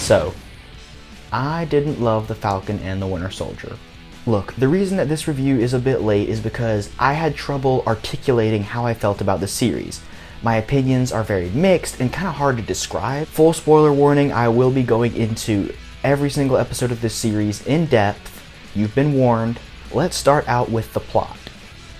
So, I didn't love the Falcon and the Winter Soldier. Look, the reason that this review is a bit late is because I had trouble articulating how I felt about the series. My opinions are very mixed and kind of hard to describe. Full spoiler warning, I will be going into every single episode of this series in depth. You've been warned. Let's start out with the plot.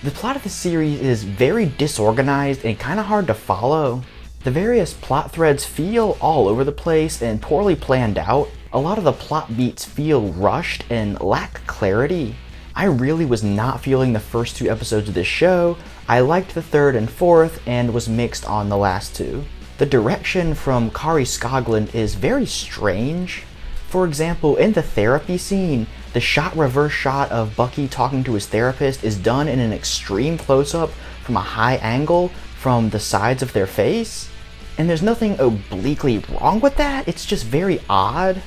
The plot of the series is very disorganized and kind of hard to follow. The various plot threads feel all over the place and poorly planned out. A lot of the plot beats feel rushed and lack clarity. I really was not feeling the first 2 episodes of this show. I liked the 3rd and 4th and was mixed on the last 2. The direction from Kari Skogland is very strange. For example, in the therapy scene, the reverse shot of Bucky talking to his therapist is done in an extreme close-up from a high angle from the sides of their face. And there's nothing obliquely wrong with that, it's just very odd.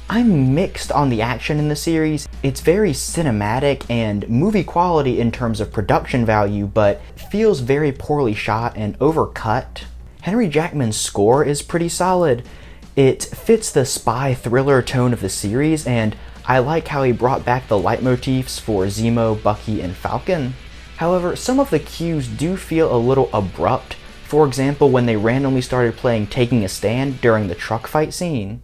I'm mixed on the action in the series. It's very cinematic and movie quality in terms of production value, but feels very poorly shot and overcut. Henry Jackman's score is pretty solid. It fits the spy thriller tone of the series, and I like how he brought back the leitmotifs for Zemo, Bucky, and Falcon. However, some of the cues do feel a little abrupt. For example, when they randomly started playing Taking a Stand during the truck fight scene.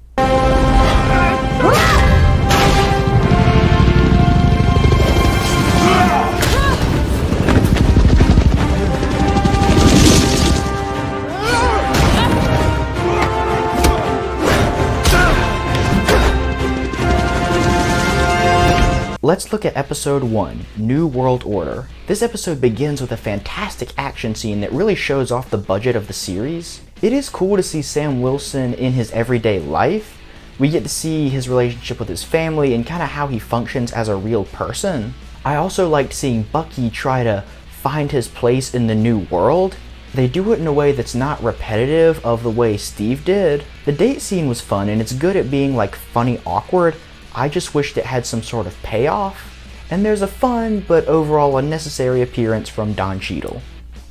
Let's look at episode 1, New World Order. This episode begins with a fantastic action scene that really shows off the budget of the series. It is cool to see Sam Wilson in his everyday life. We get to see his relationship with his family and kind of how he functions as a real person. I also liked seeing Bucky try to find his place in the new world. They do it in a way that's not repetitive of the way Steve did. The date scene was fun and it's good at being like funny awkward. I just wished it had some sort of payoff. And there's a fun but overall unnecessary appearance from Don Cheadle.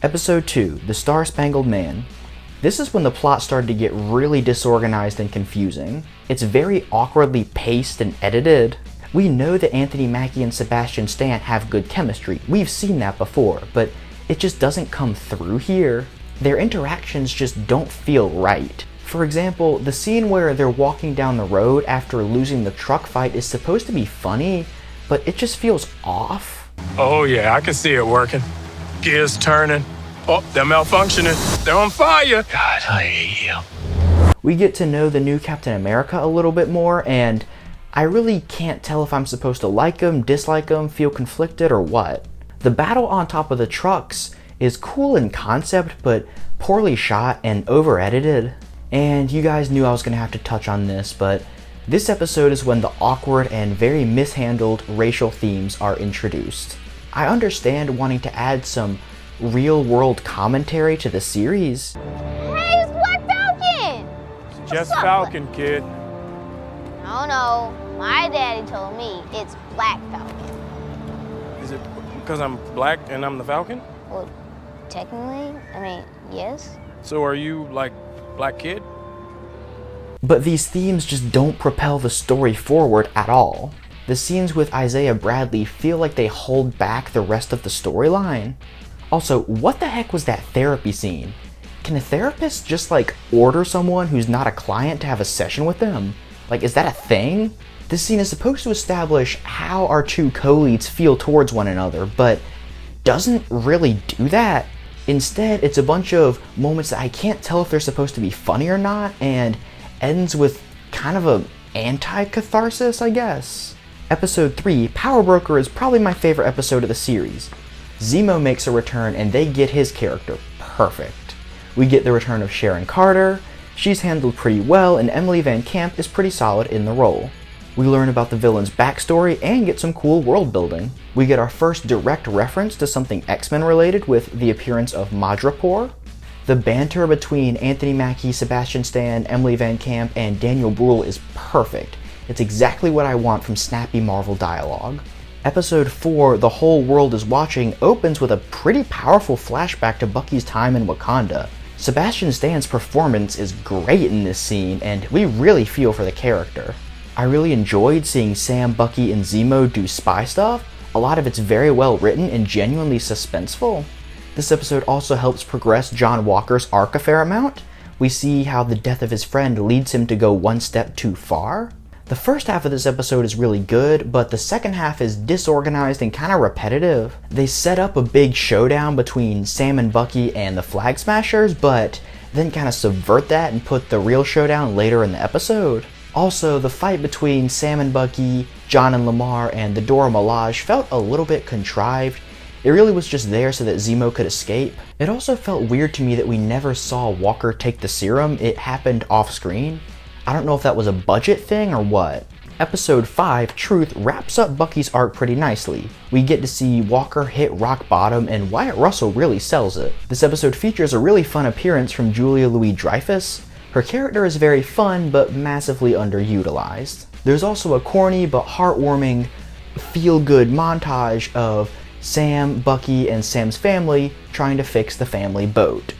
Episode 2, The Star-Spangled Man. This is when the plot started to get really disorganized and confusing. It's very awkwardly paced and edited. We know that Anthony Mackie and Sebastian Stan have good chemistry. We've seen that before, but it just doesn't come through here. Their interactions just don't feel right. For example, the scene where they're walking down the road after losing the truck fight is supposed to be funny, but it just feels off. Oh yeah, I can see it working. Gears turning. Oh, they're malfunctioning. They're on fire. God, I hate you. We get to know the new Captain America a little bit more, and I really can't tell if I'm supposed to like him, dislike him, feel conflicted, or what. The battle on top of the trucks is cool in concept, but poorly shot and over-edited. And you guys knew I was going to have to touch on this, but this episode is when the awkward and very mishandled racial themes are introduced. I understand wanting to add some real-world commentary to the series. Hey, it's Black Falcon! Just Falcon, kid. No, my daddy told me it's Black Falcon. Is it because I'm black and I'm the Falcon? Well, technically, yes. So are you, like, Black kid? But these themes just don't propel the story forward at all. The scenes with Isaiah Bradley feel like they hold back the rest of the storyline. Also, what the heck was that therapy scene? Can a therapist just like order someone who's not a client to have a session with them? Like, is that a thing? This scene is supposed to establish how our 2 co-leads feel towards one another, but doesn't really do that. Instead, it's a bunch of moments that I can't tell if they're supposed to be funny or not, and ends with kind of a anti-catharsis, I guess. Episode 3, Power Broker, is probably my favorite episode of the series. Zemo makes a return and they get his character perfect. We get the return of Sharon Carter. She's handled pretty well, and Emily Van Camp is pretty solid in the role. We learn about the villain's backstory and get some cool world building. We get our first direct reference to something X-Men related with the appearance of Madripoor. The banter between Anthony Mackie, Sebastian Stan, Emily Van Camp, and Daniel Bruhl is perfect. It's exactly what I want from snappy Marvel dialogue. Episode 4, The Whole World is Watching, opens with a pretty powerful flashback to Bucky's time in Wakanda. Sebastian Stan's performance is great in this scene, and we really feel for the character. I really enjoyed seeing Sam, Bucky, and Zemo do spy stuff. A lot of it's very well written and genuinely suspenseful. This episode also helps progress John Walker's arc a fair amount. We see how the death of his friend leads him to go one step too far. The first half of this episode is really good, but the second half is disorganized and kind of repetitive. They set up a big showdown between Sam and Bucky and the Flag Smashers, but then kind of subvert that and put the real showdown later in the episode. Also, the fight between Sam and Bucky, John and Lamar, and the Dora Milaje felt a little bit contrived. It really was just there so that Zemo could escape. It also felt weird to me that we never saw Walker take the serum. It happened off screen. I don't know if that was a budget thing or what. Episode 5, Truth, wraps up Bucky's arc pretty nicely. We get to see Walker hit rock bottom, and Wyatt Russell really sells it. This episode features a really fun appearance from Julia Louis-Dreyfus. Her character is very fun, but massively underutilized. There's also a corny but heartwarming, feel-good montage of Sam, Bucky, and Sam's family trying to fix the family boat.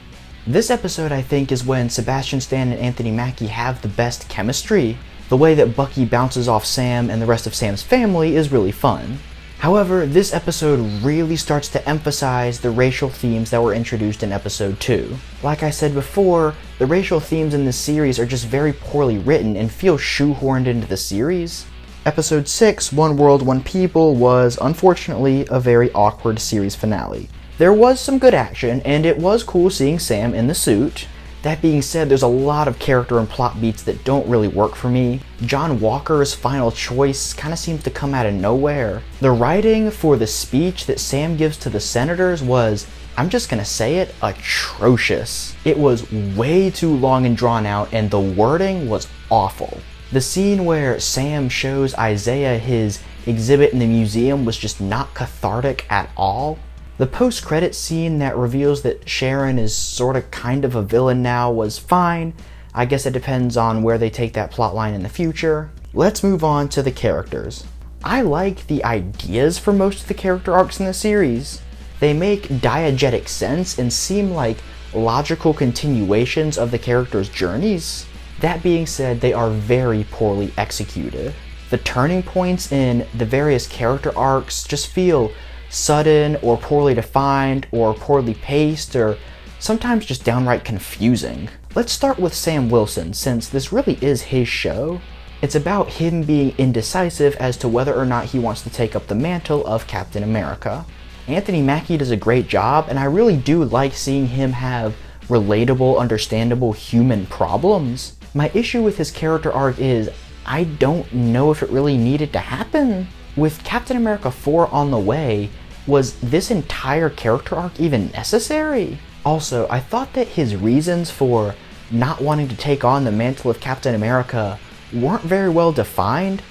This episode, I think, is when Sebastian Stan and Anthony Mackie have the best chemistry. The way that Bucky bounces off Sam and the rest of Sam's family is really fun. However, this episode really starts to emphasize the racial themes that were introduced in episode 2. Like I said before, the racial themes in this series are just very poorly written and feel shoehorned into the series. Episode 6, One World, One People, was unfortunately a very awkward series finale. There was some good action, and it was cool seeing Sam in the suit. That being said, there's a lot of character and plot beats that don't really work for me. John Walker's final choice kind of seems to come out of nowhere. The writing for the speech that Sam gives to the senators was, I'm just gonna say it, atrocious. It was way too long and drawn out, and the wording was awful. The scene where Sam shows Isaiah his exhibit in the museum was just not cathartic at all. The post-credits scene that reveals that Sharon is sorta kind of a villain now was fine. I guess it depends on where they take that plotline in the future. Let's move on to the characters. I like the ideas for most of the character arcs in the series. They make diegetic sense and seem like logical continuations of the characters' journeys. That being said, they are very poorly executed. The turning points in the various character arcs just feel sudden or poorly defined or poorly paced or sometimes just downright confusing. Let's start with Sam Wilson, since this really is his show. It's about him being indecisive as to whether or not he wants to take up the mantle of Captain America. Anthony Mackie does a great job, and I really do like seeing him have relatable, understandable human problems. My issue with his character arc is I don't know if it really needed to happen. With Captain America 4 on the way, was this entire character arc even necessary? Also, I thought that his reasons for not wanting to take on the mantle of Captain America weren't very well defined.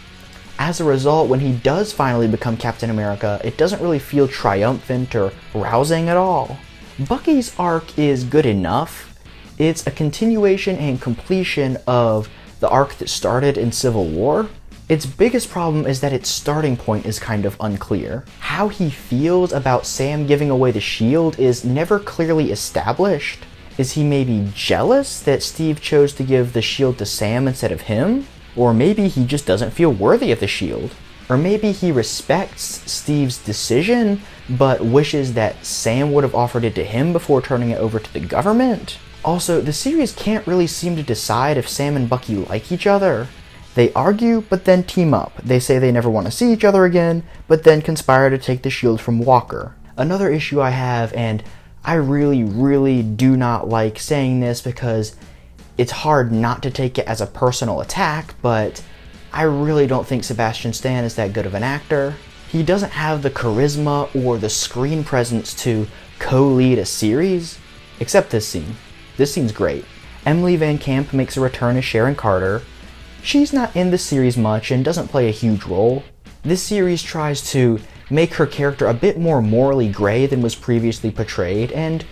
As a result, when he does finally become Captain America, it doesn't really feel triumphant or rousing at all. Bucky's arc is good enough. It's a continuation and completion of the arc that started in Civil War. Its biggest problem is that its starting point is kind of unclear. How he feels about Sam giving away the shield is never clearly established. Is he maybe jealous that Steve chose to give the shield to Sam instead of him? Or maybe he just doesn't feel worthy of the shield. Or maybe he respects Steve's decision, but wishes that Sam would have offered it to him before turning it over to the government. Also, the series can't really seem to decide if Sam and Bucky like each other. They argue, but then team up. They say they never want to see each other again, but then conspire to take the shield from Walker. Another issue I have, and I really do not like saying this because it's hard not to take it as a personal attack, but I really don't think Sebastian Stan is that good of an actor. He doesn't have the charisma or the screen presence to co-lead a series, except this scene. This scene's great. Emily Van Camp makes a return as Sharon Carter. She's not in the series much and doesn't play a huge role. This series tries to make her character a bit more morally gray than was previously portrayed, and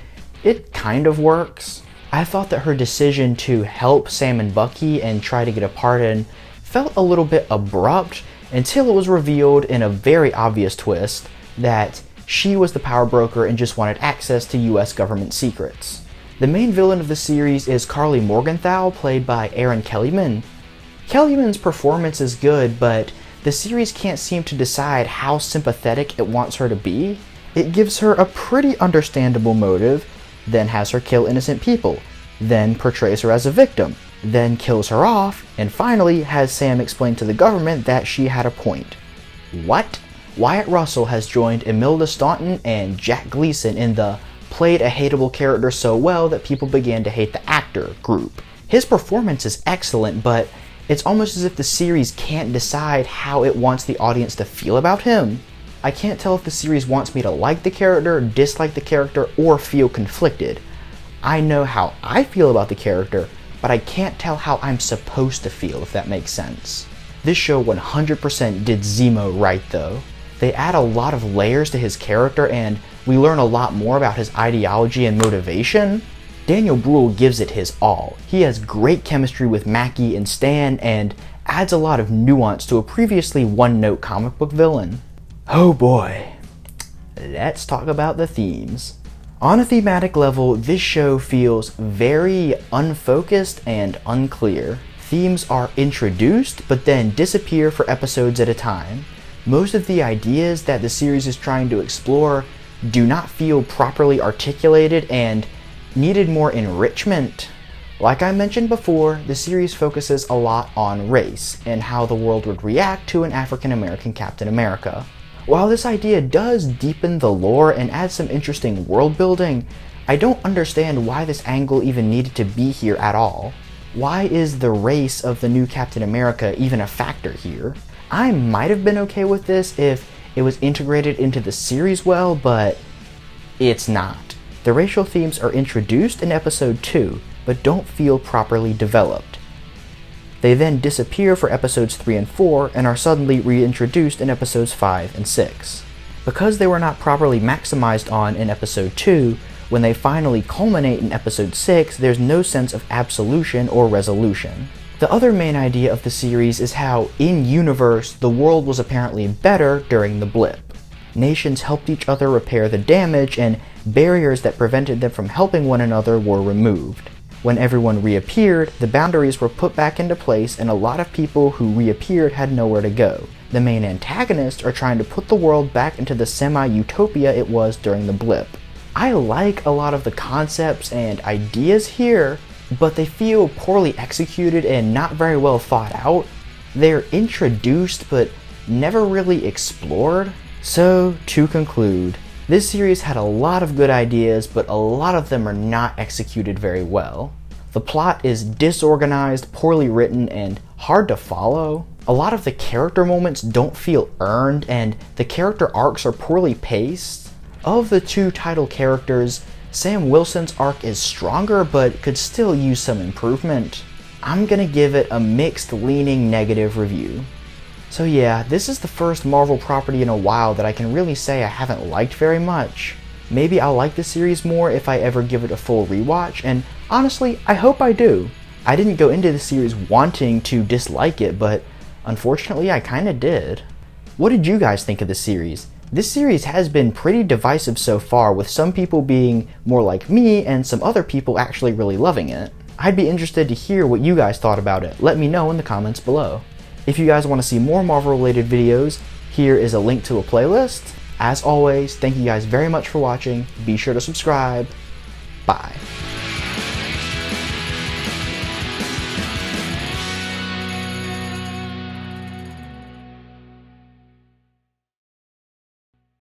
it kind of works. I thought that her decision to help Sam and Bucky and try to get a pardon felt a little bit abrupt until it was revealed in a very obvious twist that she was the power broker and just wanted access to US government secrets. The main villain of the series is Karli Morgenthau, played by Erin Kellyman. Kellyman's performance is good, but the series can't seem to decide how sympathetic it wants her to be. It gives her a pretty understandable motive, then has her kill innocent people, then portrays her as a victim, then kills her off, and finally has Sam explain to the government that she had a point. What? Wyatt Russell has joined Imelda Staunton and Jack Gleason in the played a hateable character so well that people began to hate the actor group. His performance is excellent, but it's almost as if the series can't decide how it wants the audience to feel about him. I can't tell if the series wants me to like the character, dislike the character, or feel conflicted. I know how I feel about the character, but I can't tell how I'm supposed to feel, if that makes sense. This show 100% did Zemo right though. They add a lot of layers to his character and we learn a lot more about his ideology and motivation. Daniel Bruhl gives it his all. He has great chemistry with Mackie and Stan and adds a lot of nuance to a previously one-note comic book villain. Oh boy, let's talk about the themes. On a thematic level, this show feels very unfocused and unclear. Themes are introduced but then disappear for episodes at a time. Most of the ideas that the series is trying to explore do not feel properly articulated and needed more enrichment. Like I mentioned before, the series focuses a lot on race and how the world would react to an African American Captain America. While this idea does deepen the lore and add some interesting world building, I don't understand why this angle even needed to be here at all. Why is the race of the new Captain America even a factor here? I might have been okay with this if it was integrated into the series well, but it's not. The racial themes are introduced in episode 2, but don't feel properly developed. They then disappear for episodes 3 and 4 and are suddenly reintroduced in episodes 5 and 6. Because they were not properly maximized on in episode 2, when they finally culminate in episode 6, there's no sense of absolution or resolution. The other main idea of the series is how, in-universe, the world was apparently better during the blip. Nations helped each other repair the damage, and barriers that prevented them from helping one another were removed. When everyone reappeared, the boundaries were put back into place and a lot of people who reappeared had nowhere to go. The main antagonists are trying to put the world back into the semi-utopia it was during the blip. I like a lot of the concepts and ideas here, but they feel poorly executed and not very well thought out. They're introduced but never really explored. So, to conclude, this series had a lot of good ideas, but a lot of them are not executed very well. The plot is disorganized, poorly written, and hard to follow. A lot of the character moments don't feel earned, and the character arcs are poorly paced. Of the two title characters, Sam Wilson's arc is stronger, but could still use some improvement. I'm gonna give it a mixed leaning negative review. So yeah, this is the first Marvel property in a while that I can really say I haven't liked very much. Maybe I'll like the series more if I ever give it a full rewatch, and honestly, I hope I do. I didn't go into the series wanting to dislike it, but unfortunately I kinda did. What did you guys think of the series? This series has been pretty divisive so far, with some people being more like me and some other people actually really loving it. I'd be interested to hear what you guys thought about it. Let me know in the comments below. If you guys want to see more Marvel related videos, here is a link to a playlist. As always, thank you guys very much for watching. Be sure to subscribe. Bye.